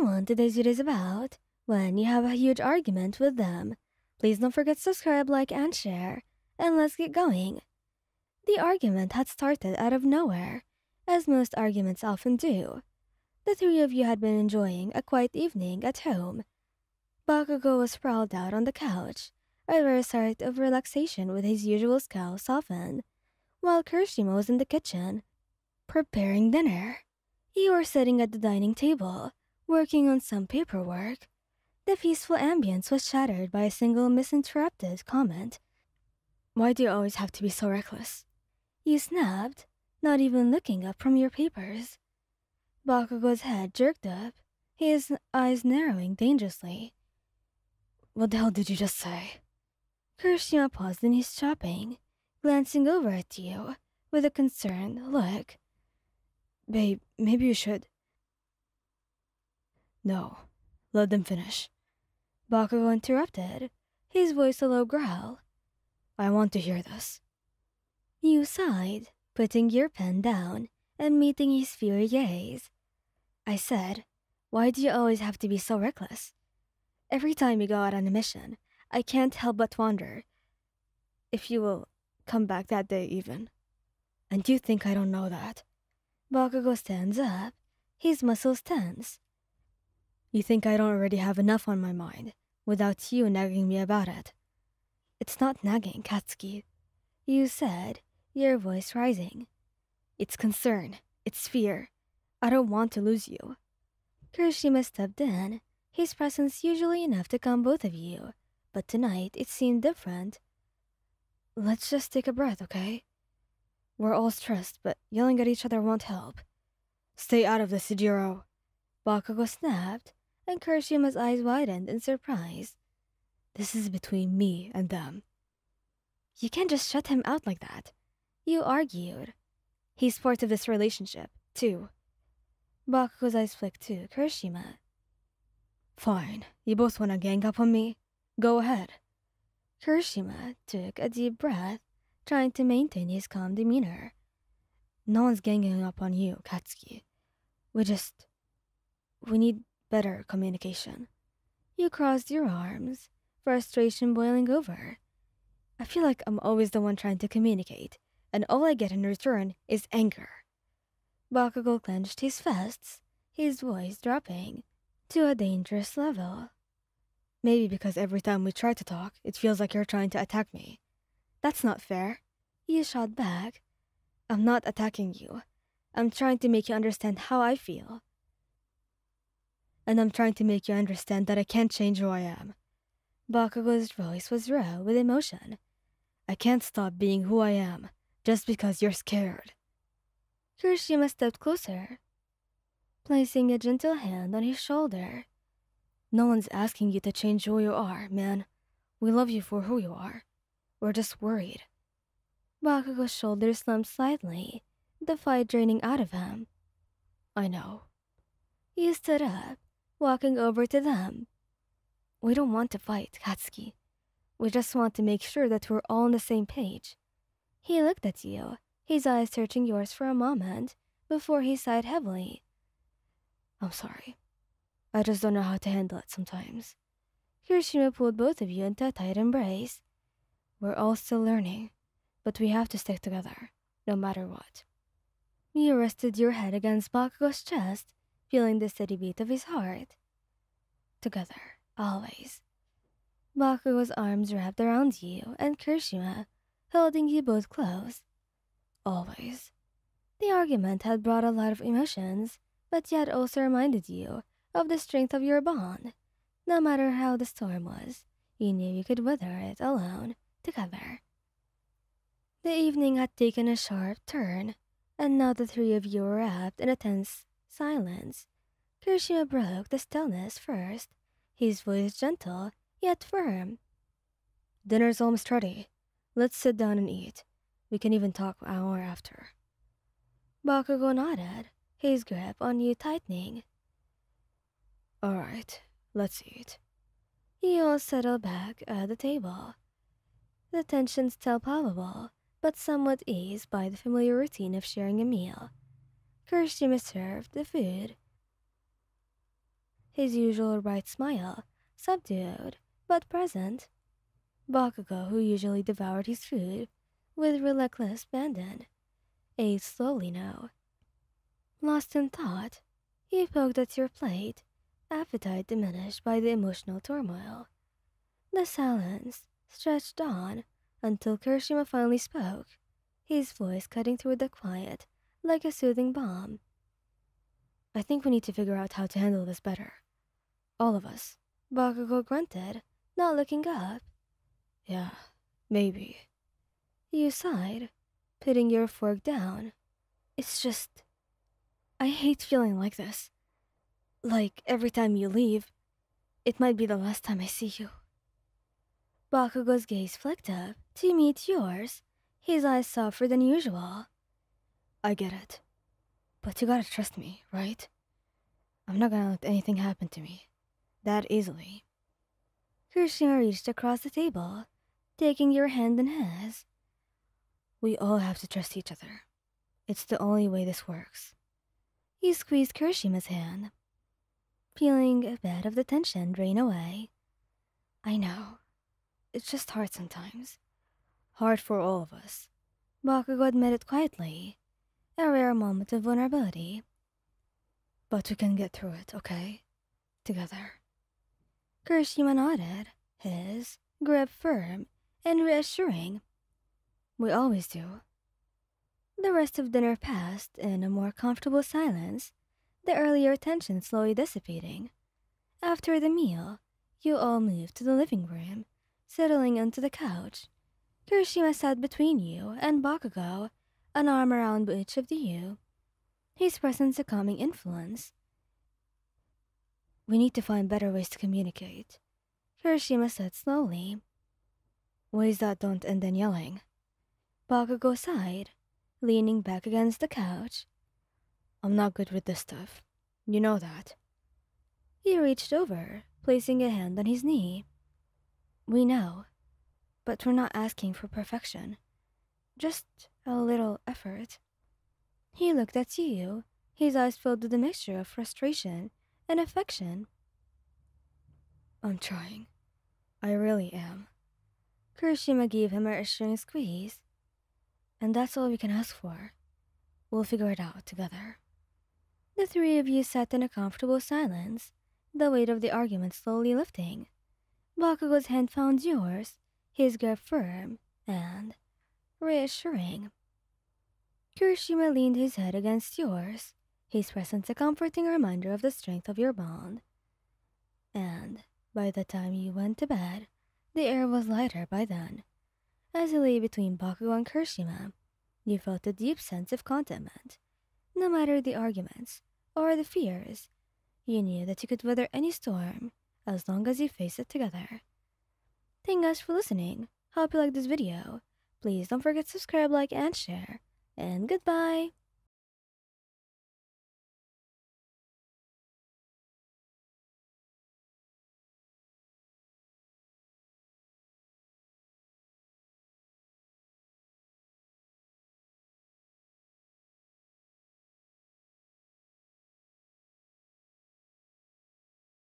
everyone, today's video is about when you have a huge argument with them. Please don't forget to subscribe, like, and share. And let's get going. The argument had started out of nowhere, as most arguments often do. The three of you had been enjoying a quiet evening at home. Bakugo was sprawled out on the couch, a rare sight of relaxation with his usual scowl softened, while Kirishima was in the kitchen, preparing dinner. You were sitting at the dining table, working on some paperwork. The peaceful ambience was shattered by a single misinterrupted comment. "Why do you always have to be so reckless?" You snapped, not even looking up from your papers. Bakugo's head jerked up, his eyes narrowing dangerously. "What the hell did you just say?" Kirishima paused in his chopping, glancing over at you with a concerned look. "Babe, maybe you should." "No, let them finish." Bakugo interrupted, his voice a low growl. "I want to hear this." You sighed, putting your pen down and meeting his fiery gaze. "I said, why do you always have to be so reckless? Every time you go out on a mission, I can't help but wonder if you will come back that day even. And you think I don't know that?" Bakugo stands up, his muscles tense. "You think I don't already have enough on my mind without you nagging me about it?" "It's not nagging, Katsuki," you said, your voice rising. "It's concern. It's fear. I don't want to lose you." Kirishima stepped in, his presence usually enough to calm both of you, but tonight it seemed different. "Let's just take a breath, okay? We're all stressed, but yelling at each other won't help." "Stay out of this, Sujiro," Bakugo snapped, and Kirishima's eyes widened in surprise. "This is between me and them." "You can't just shut him out like that," you argued. "He's part of this relationship, too." Bakugo's eyes flicked to Kirishima. "Fine, you both wanna gang up on me? Go ahead." Kirishima took a deep breath, trying to maintain his calm demeanor. "No one's ganging up on you, Katsuki. We need better communication." You crossed your arms, frustration boiling over. "I feel like I'm always the one trying to communicate, and all I get in return is anger." Bakugo clenched his fists, his voice dropping to a dangerous level. "Maybe because every time we try to talk, it feels like you're trying to attack me." "That's not fair," you shot back. "I'm not attacking you. I'm trying to make you understand how I feel. And I'm trying to make you understand that I can't change who I am." Bakugo's voice was raw with emotion. "I can't stop being who I am just because you're scared." Kirishima stepped closer, placing a gentle hand on his shoulder. "No one's asking you to change who you are, man. We love you for who you are. We're just worried." Bakugo's shoulders slumped slightly, the fight draining out of him. "I know." He stood up, walking over to them. "We don't want to fight, Katsuki. We just want to make sure that we're all on the same page." He looked at you, his eyes searching yours for a moment, before he sighed heavily. "I'm sorry. I just don't know how to handle it sometimes." Kirishima pulled both of you into a tight embrace. "We're all still learning, but we have to stick together, no matter what." You rested your head against Bakugo's chest, feeling the steady beat of his heart. "Together, always." Bakugo's arms wrapped around you, and Kirishima, holding you both close. "Always." The argument had brought a lot of emotions, but yet also reminded you of the strength of your bond. No matter how the storm was, you knew you could weather it alone, together. The evening had taken a sharp turn, and now the three of you were wrapped in a tense silence. Kirishima broke the stillness first, his voice gentle, yet firm. "Dinner's almost ready. Let's sit down and eat. We can even talk an hour after." Bakugo nodded, his grip on you tightening. "All right, let's eat." You all settled back at the table, the tension still palpable, but somewhat eased by the familiar routine of sharing a meal. Kirishima served the food, his usual bright smile, subdued but present. Bakugo, who usually devoured his food with relentless abandon, ate slowly now. Lost in thought, he poked at your plate, appetite diminished by the emotional turmoil. The silence stretched on until Kirishima finally spoke, his voice cutting through the quiet like a soothing balm. I think we need to figure out how to handle this better. All of us. Bakugo grunted, not looking up. Yeah, maybe. You sighed, putting your fork down. It's just... I hate feeling like this. Like every time you leave, it might be the last time I see you. Bakugo's gaze flicked up to meet yours, his eyes softer than usual. I get it. But you gotta trust me, right? I'm not gonna let anything happen to me that easily. Kirishima reached across the table, taking your hand in his. We all have to trust each other. It's the only way this works. He squeezed Kirishima's hand, feeling a bit of the tension drain away. I know. It's just hard sometimes. Hard for all of us. Bakugo admitted quietly, a rare moment of vulnerability. But we can get through it, okay? Together. Kirishima nodded, his grip firm and reassuring. We always do. The rest of dinner passed in a more comfortable silence, the earlier tension slowly dissipating. After the meal, you all moved to the living room, settling onto the couch. Kirishima sat between you and Bakugo, an arm around each of you, his presence a calming influence. We need to find better ways to communicate, Kirishima said slowly. Ways that don't end in yelling. Bakugo sighed, leaning back against the couch. I'm not good with this stuff. You know that. He reached over, placing a hand on his knee. We know, but we're not asking for perfection. Just a little effort. He looked at you, his eyes filled with a mixture of frustration and affection. I'm trying. I really am. Kirishima gave him a reassuring squeeze. And that's all we can ask for. We'll figure it out together. The three of you sat in a comfortable silence, the weight of the argument slowly lifting. Bakugo's hand found yours, his grip firm and reassuring. Kirishima leaned his head against yours, his presence a comforting reminder of the strength of your bond. And by the time you went to bed, the air was lighter by then. As you lay between Bakugo and Kirishima, you felt a deep sense of contentment. No matter the arguments or the fears, you knew that you could weather any storm as long as you faced it together. Thank you guys for listening. Hope you liked this video. Please don't forget to subscribe, like, and share. And goodbye!